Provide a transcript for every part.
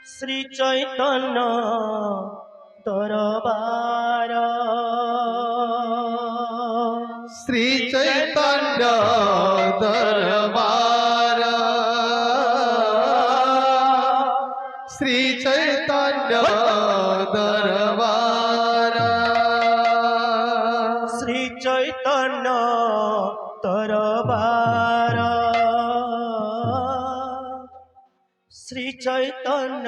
শ্রী চৈতন্য দরবার শ্রী চৈতন্য দরবার শ্রী চৈতন্য দরবার শ্রী চৈতন্য দরবার শ্রী চৈতন্য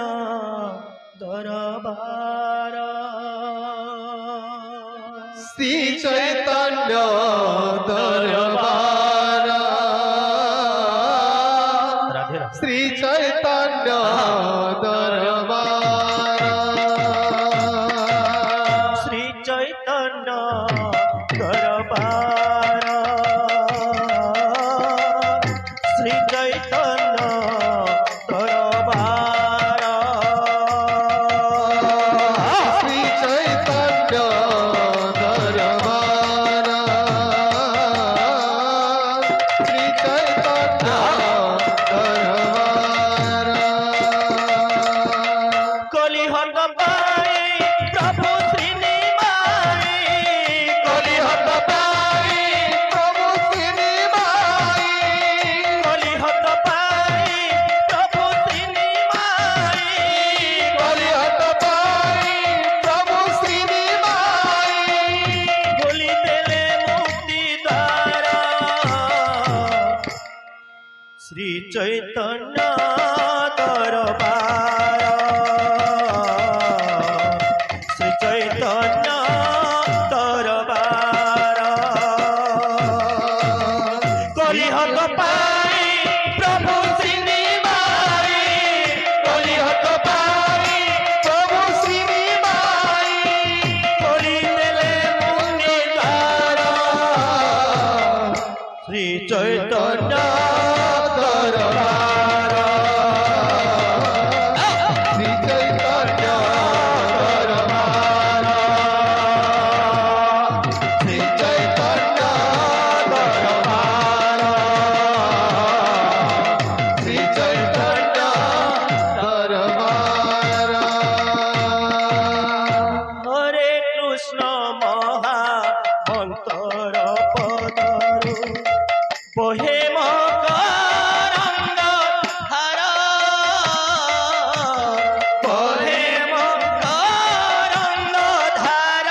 দরবার শ্রী চৈতন্য দরবার রাধে রাধে শ্রী চৈতন্য দরবার শ্রী চৈতন্য দরবার শ্রী চৈতন্য দরবার শ্রী চৈতন্য দরবার শ্রী চৈতন্য দরবার কলিহত পাই প্রভু শ্রীনিবাই কলিহত পাই প্রভু শ্রীনিবাই কলিহত পাই প্রভু শ্রীনিবাই কলিহত পাই প্রভু শ্রীনিবাই বলি দেলে মুক্তি দ্বারা শ্রী চৈতন্য দরবার শ্রী চৈতন্য দরবার কলিহত পাই প্রভু শ্রীনিবাই কলিহত পাই প্রভু শ্রীনিবাই বলি দেলে মুক্তি দ্বারা শ্রী চৈতন্য দরবার শ্রী চৈতন্য দরবার শ্রী চৈতন্য দরবার শ্রী চৈতন্য দরবার হরে কৃষ্ণ মহা অন্তর পদরু বহে মকরঙ্গ ধার বহে মকরঙ্গ ধার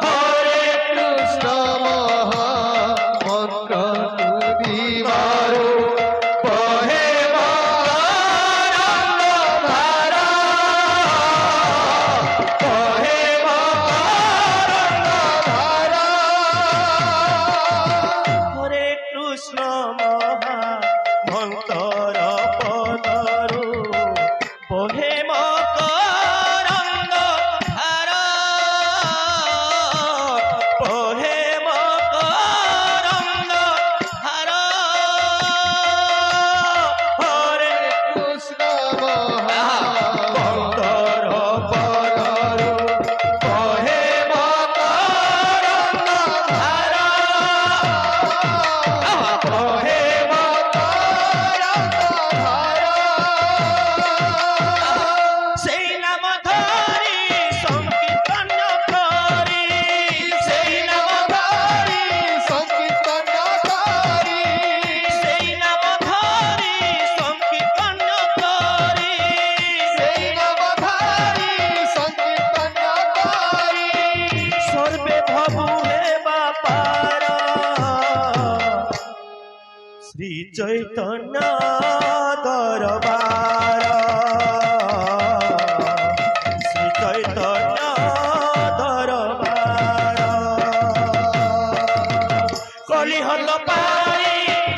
হরে কৃষ্ণ মহা মন্ত্র দিবারু বহে মকরঙ্গ ধার বহে মকরঙ্গ ধারা হরে কৃষ্ণ মহা মন্তর পদরু বহে মকরঙ্গ ধার বহে মকরঙ্গ ধার হরে কৃষ্ণ মহা মন্তর পদরু বহে মকরঙ্গ ধার বহে সেই নাম ধরি সংকীর্তন করি সেই নাম ধরি সংকীর্তন করি সেই নাম ধরি সংকীর্তন করি সেই নামধারী সংকীর্তন করি সর্বে ভবু হেবা পার শ্রী চৈতন্য দরবার শ্রী চৈতন্য দরবার কলিহত পাই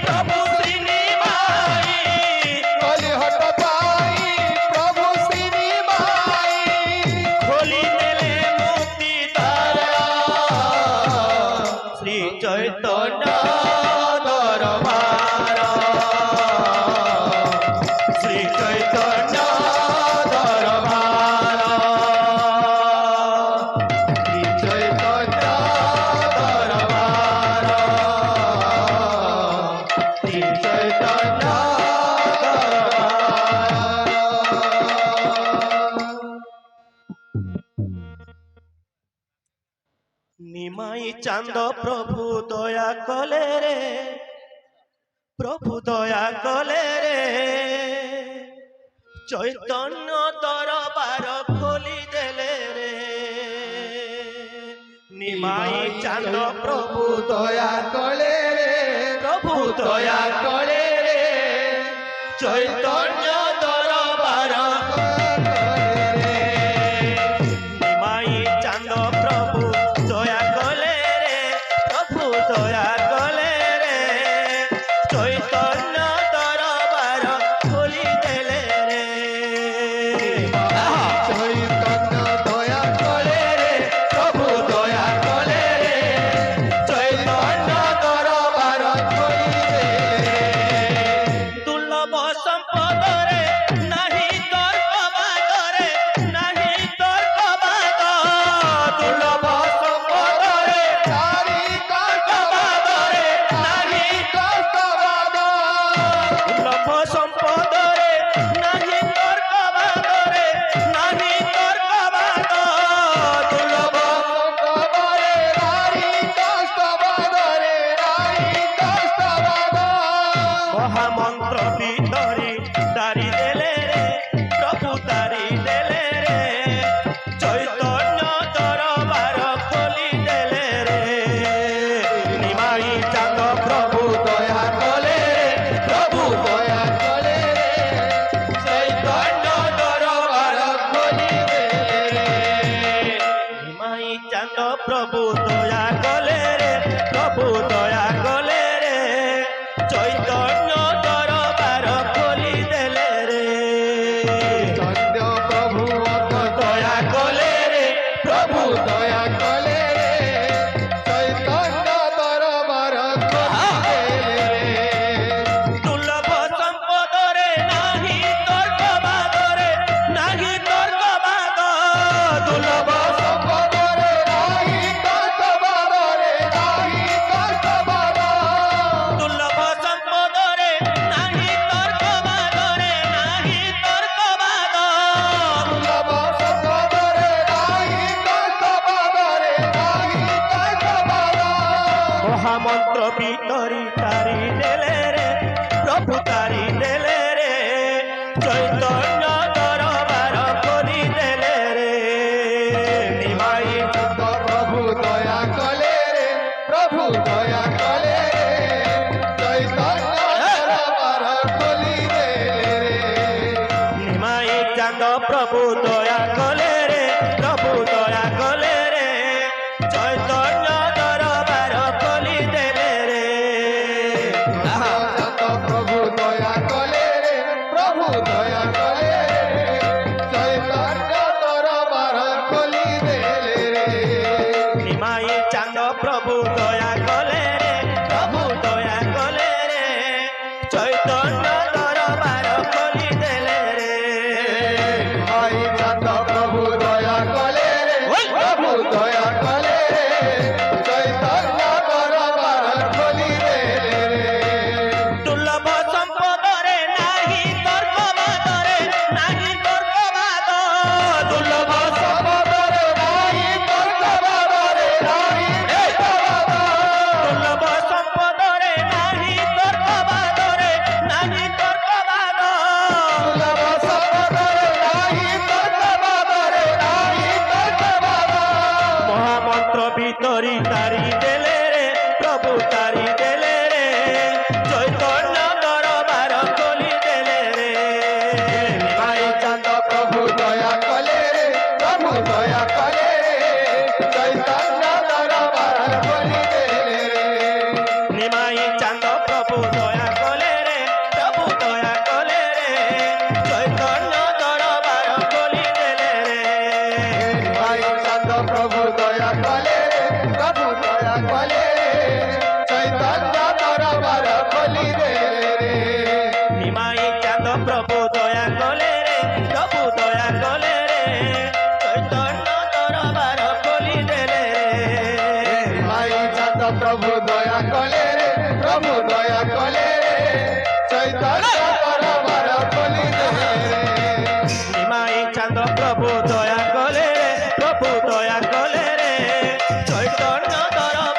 প্রভু শ্রীনিবাই কলিহত পাই প্রভু শ্রীনিবাই খোলি দেলে মুক্তি দ্বারা শ্রী চৈতন্য দরবার শ্রী চৈতন্য দরবার শ্রী চৈতন্য দরবার শ্রী চৈতন্য দরবার চান্দ প্রভু দয়া কলে রে, প্রভু দয়া কলে রে, চৈতন্য দরবার খোলি দেলে রে। নিমাই চান্দ প্রভু দয়া কলে রে, প্রভু দয়া কলে রে, চৈতন্য দরবার নিমাই চান্দ প্রভু দয়া কলে রে, প্রভু দয়া কলে রে, চৈতন্য দরবার খুলি দেলে রে। চৈতন্য দয়া কলে রে, প্রভু দয়া কলে রে, চৈতন্য দরবার করিলে দুর্লভ সম্পদ রে, নাহি তর্ক বাদরে, নাহি তর্ক বাদ। দুর্লভ সম্পদ রে, তারি কষ্ট বাদরে, নাহি কষ্ট দুর্লভ সম্পদ রে, নাহি তর্ক বাদরে, নাহি তর্ক বাদ। দুর্লভ বাদরে নারী কষ্ট বাদরে নারী কষ্ট মহামন্ত্র ভিতরে দারি দেলে রে, প্রভু দারি দেলে রে, চৈতন্য দরবার খোলি দেলে রে। নিমাই চাঁদ প্রভু দয়া কলে রে, প্রভু দয়া কলে চৈতন্য দরবার খোলি নিমাই চাঁদ প্রভু দয়া কলে রে, প্রভু দয়া কলে রে, চৈতন্য দরবার খোলি দেলে রে। চন্দ্র প্রভু দয়া কলে রে, প্রভু দয়া কলে চৈতন্য দরবার খোলিলে দুর্লভ সম্পদ রে, নাহি তর্ক বাদরে, নাহি তর্ক বাদ। দুর্লভ সম্পদরে নাহি কষ্ট বাদরে নাহি কষ্ট দুর্লভ সম্পদ রে, নাহি তর্ক বাদরে, নাহি তর্ক বাদ। দুর্লভ সম্পদরে নাহি কষ্ট বাদরে নাহি কষ্ট মহামন্ত্র ভিতরি তারি দেলে রে, প্রভু তারি দেলে রে, চৈতন্য দরবার করি দেলে রে। নিমাই প্রভু দয়া কলে রে প্রভু দয়া কলে চৈতন্য দরবার খোলিলে রে নিমাই চাঁদ প্রভু দয়া কলে রে, প্রভু দয়া কলে রে, চৈতন্য দরবার খোলি দেলে রে। চাঁদ প্রভু দয়া কলে রে প্রভু দয়া কলে চৈতন্য দরবার খোলিলে রে নিমাই চাঁদ প্রভু দয়া কলে রে, প্রভু দয়া কলে রে, চৈতন্য দরবার খোলি দেলে রে। ভাই চাঁদ প্রভু দয়া কলে রে প্রভু দয়া কলে চৈতন্য দরবার খোলিলে রে দুর্লভ সম্পদ রে, নাহি তর্ক বাদরে, নাহি তর্ক বাদ। দুর্লভ সম্পদরে নাহি তর্ক বাদরে নাহি দুর্লভ সম্পদ রে, নাহি তর্ক বাদরে, নাহি তর্ক বাদ। দুর্লভ সম্পদরে নাহি তর্ক বাদরে নাহি তর্ক মহামন্ত্র ভিতরি তারি দেলে রে, প্রভু তারি দেলে রে, চৈতন্য দরবার খোলি দেলে রে। ভাই চাঁদ প্রভু দয়া কলে রে প্রভু দয়া কলে চৈতন্য দরবার খোলিলে রে নিমাই চাঁদ প্রভু দয়া কলে রে, প্রভু দয়া কলে রে, চৈতন্য দরবার খোলি দেলে রে। ভাই চাঁদ প্রভু দয়া কলে প্রভু দয়া কলে চৈতন্য দরবার খোলিলে রে নিমাই চাঁদ প্রভু দয়া কলে রে, প্রভু দয়া কলে রে, চৈতন্য দরবার খোলি দেলে রে। ভাই চাঁদ প্রভু দয়া কলে প্রভু দয়া কলে চৈতন্য দরবার খোলিলে রে নিমাই চাঁদ প্রভু দয়া কলে রে, প্রভু দয়া কলে রে, চৈতন্য দরবার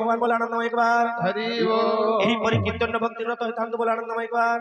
ভগবান বলে আনন্দময় একবার হরি বল এই পরিকীর্তন ভক্তিরত হইতান্ত বলে আনন্দময় একবার